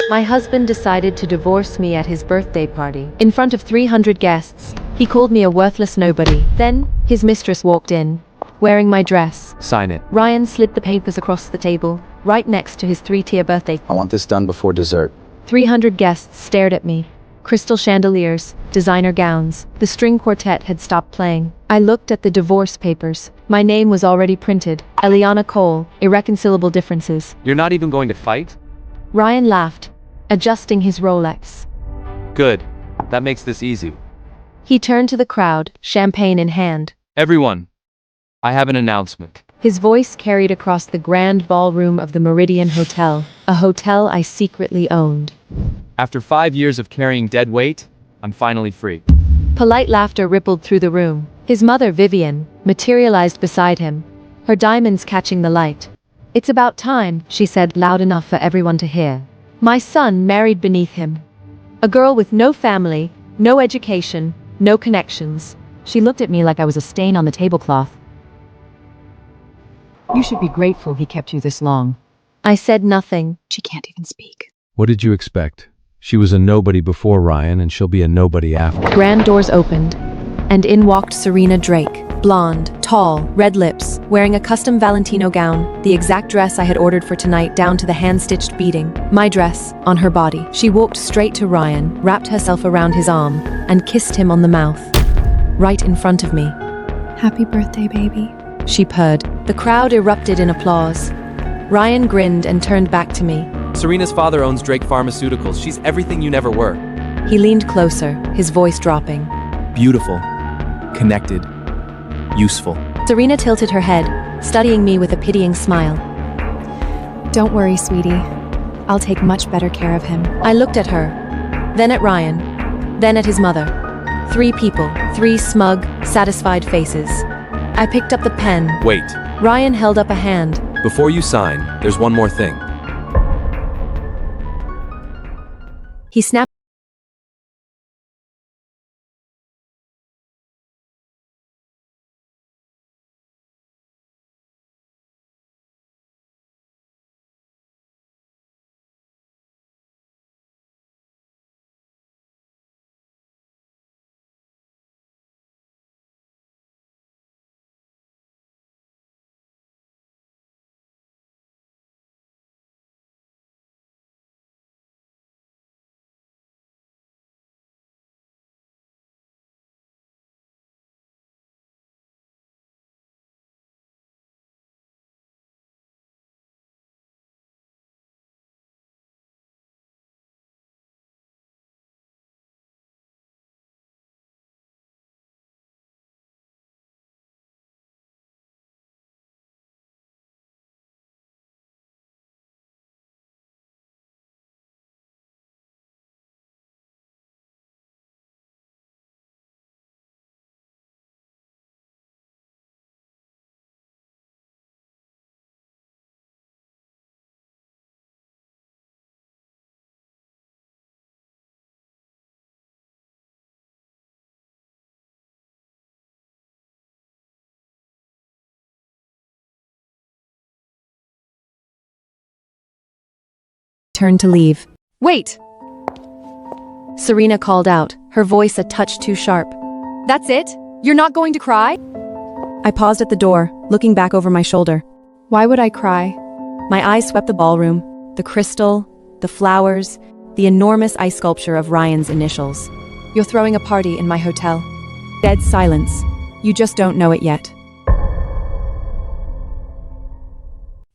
My husband decided to divorce me at his birthday party. In front of 300 guests, he called me a worthless nobody. Then, his mistress walked in, wearing my dress. Sign it. Ryan slid the papers across the table, right next to his 3-tier birthday. I want this done before dessert. 300 guests stared at me. Crystal chandeliers, designer gowns. The string quartet had stopped playing. I looked at the divorce papers. My name was already printed. Elena Cole, irreconcilable differences. You're not even going to fight? Ryan laughed, adjusting his Rolex. Good. That makes this easy. He turned to the crowd, champagne in hand. Everyone, I have an announcement. His voice carried across the grand ballroom of the Meridian Hotel, a hotel I secretly owned. After 5 years of carrying dead weight, I'm finally free. Polite laughter rippled through the room. His mother, Vivian, materialized beside him, her diamonds catching the light. "It's about time," she said, loud enough for everyone to hear. My son married beneath him. A girl with no family, no education, no connections. She looked at me like I was a stain on the tablecloth. You should be grateful he kept you this long. I said nothing. She can't even speak. What did you expect? She was a nobody before Ryan, and she'll be a nobody after. Grand doors opened, and in walked Serena Drake. Blonde, tall, red lips, wearing a custom Valentino gown, the exact dress I had ordered for tonight down to the hand-stitched beading. My dress, on her body. She walked straight to Ryan, wrapped herself around his arm, and kissed him on the mouth. Right in front of me. Happy birthday, baby. She purred. The crowd erupted in applause. Ryan grinned and turned back to me. Serena's father owns Drake Pharmaceuticals. She's everything you never were. He leaned closer, his voice dropping. Beautiful. Connected. Useful. Serena tilted her head, studying me with a pitying smile. Don't worry, sweetie. I'll take much better care of him. I looked at her, then at Ryan, then at his mother. 3 people, 3 smug, satisfied faces. I picked up the pen. Wait. Ryan held up a hand. Before you sign, there's one more thing. He snapped. Turned to leave. Wait! Serena called out, her voice a touch too sharp. That's it? You're not going to cry? I paused at the door, looking back over my shoulder. Why would I cry? My eyes swept the ballroom, the crystal, the flowers, the enormous ice sculpture of Ryan's initials. You're throwing a party in my hotel. Dead silence. You just don't know it yet.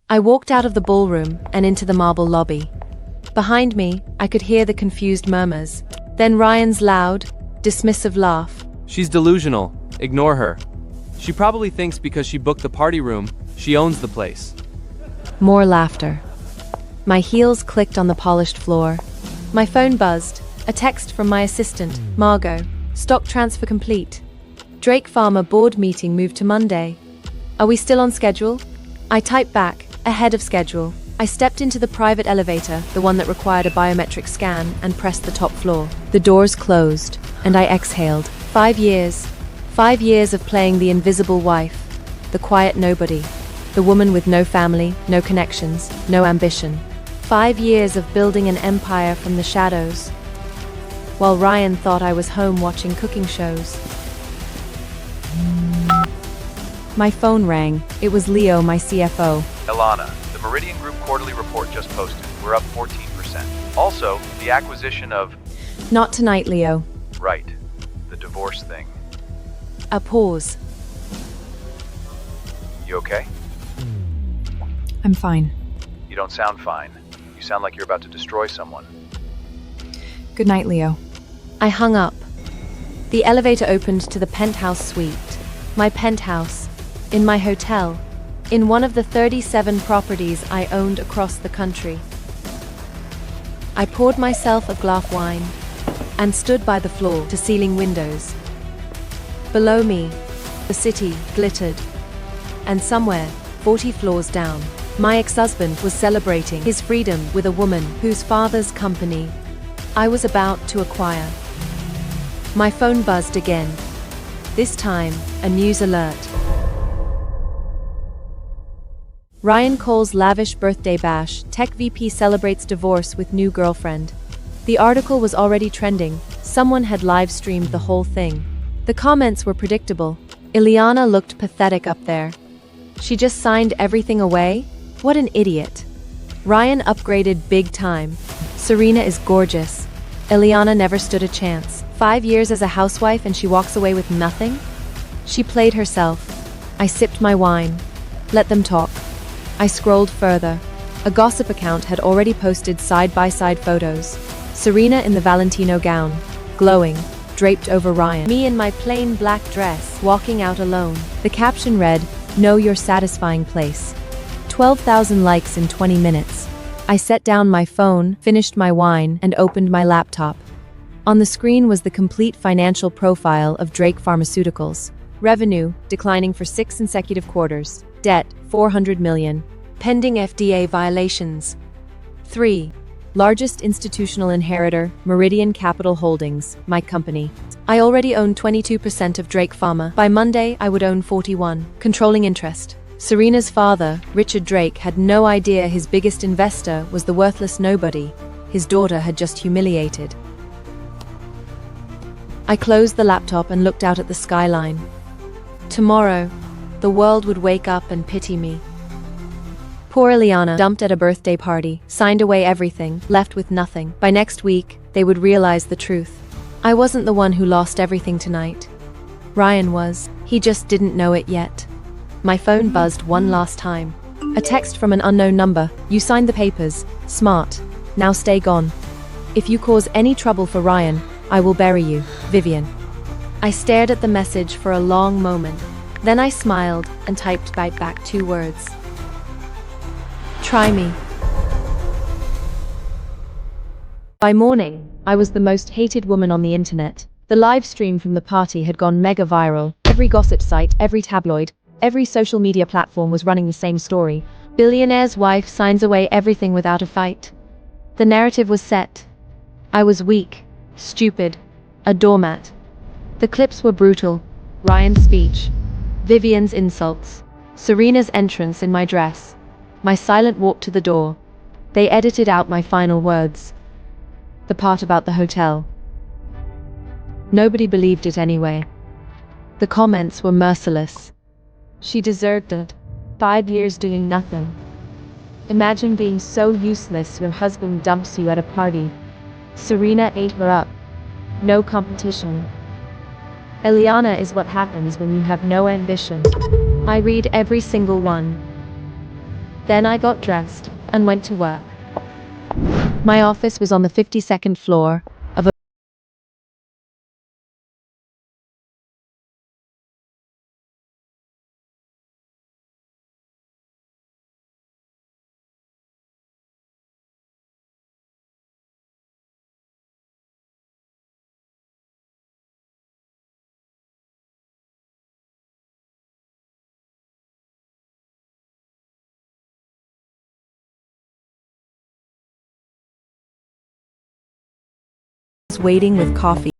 I walked out of the ballroom and into the marble lobby. Behind me, I could hear the confused murmurs. Then Ryan's loud, dismissive laugh. She's delusional. Ignore her. She probably thinks because she booked the party room, she owns the place. More laughter. My heels clicked on the polished floor. My phone buzzed. A text from my assistant, Margot. Stock transfer complete. Drake Farmer board meeting moved to Monday. Are we still on schedule? I typed back, ahead of schedule. I stepped into the private elevator, the one that required a biometric scan, and pressed the top floor. The doors closed, and I exhaled. 5 years. 5 years of playing the invisible wife, the quiet nobody, the woman with no family, no connections, no ambition. 5 years of building an empire from the shadows, while Ryan thought I was home watching cooking shows. My phone rang. It was Leo, my CFO. Elena, the Meridian Group quarterly report just posted. We're up 14%. Also, the acquisition of... Not tonight, Leo. Right. The divorce thing. A pause. You okay? I'm fine. You don't sound fine. You sound like you're about to destroy someone. Good night, Leo. I hung up. The elevator opened to the penthouse suite. My penthouse. In my hotel. In one of the 37 properties I owned across the country. I poured myself a glass of wine and stood by the floor-to-ceiling windows. Below me, the city glittered. And somewhere, 40 floors down, my ex-husband was celebrating his freedom with a woman whose father's company I was about to acquire. My phone buzzed again. This time, a news alert. Ryan Cole's lavish birthday bash. Tech VP celebrates divorce with new girlfriend. The article was already trending. Someone had live-streamed the whole thing. The comments were predictable. Elena looked pathetic up there. She just signed everything away? What an idiot. Ryan upgraded big time. Serena is gorgeous. Elena never stood a chance. 5 years as a housewife and she walks away with nothing? She played herself. I sipped my wine. Let them talk. I scrolled further. A gossip account had already posted side-by-side photos. Serena in the Valentino gown, glowing, draped over Ryan. Me in my plain black dress, walking out alone. The caption read, "Know your satisfying place." 12,000 likes in 20 minutes. I set down my phone, finished my wine, and opened my laptop. On the screen was the complete financial profile of Drake Pharmaceuticals. Revenue, declining for 6 consecutive quarters. Debt, $400 million. Pending FDA violations. 3. Largest institutional inheritor, Meridian Capital Holdings, my company. I already own 22% of Drake Pharma. By Monday, I would own 41. Controlling interest. Serena's father, Richard Drake, had no idea his biggest investor was the worthless nobody his daughter had just humiliated. I closed the laptop and looked out at the skyline. Tomorrow, the world would wake up and pity me. Poor Elena, dumped at a birthday party, signed away everything, left with nothing. By next week, they would realize the truth. I wasn't the one who lost everything tonight. Ryan was. He just didn't know it yet. My phone buzzed one last time. A text from an unknown number. "You signed the papers. Smart. Now stay gone. If you cause any trouble for Ryan, I will bury you. Vivian." I stared at the message for a long moment. Then I smiled and typed back 2 words. Try me. By morning, I was the most hated woman on the internet. The live stream from the party had gone mega viral. Every gossip site, every tabloid, every social media platform was running the same story. Billionaire's wife signs away everything without a fight. The narrative was set. I was weak, stupid, a doormat. The clips were brutal. Ryan's speech, Vivian's insults, Serena's entrance in my dress, my silent walk to the door. They edited out my final words. The part about the hotel. Nobody believed it anyway. The comments were merciless. She deserved it. 5 years doing nothing. Imagine being so useless your husband dumps you at a party. Serena ate her up. No competition. Elena is what happens when you have no ambition. I read every single one. Then I got dressed and went to work. My office was on the 52nd floor of a waiting with coffee.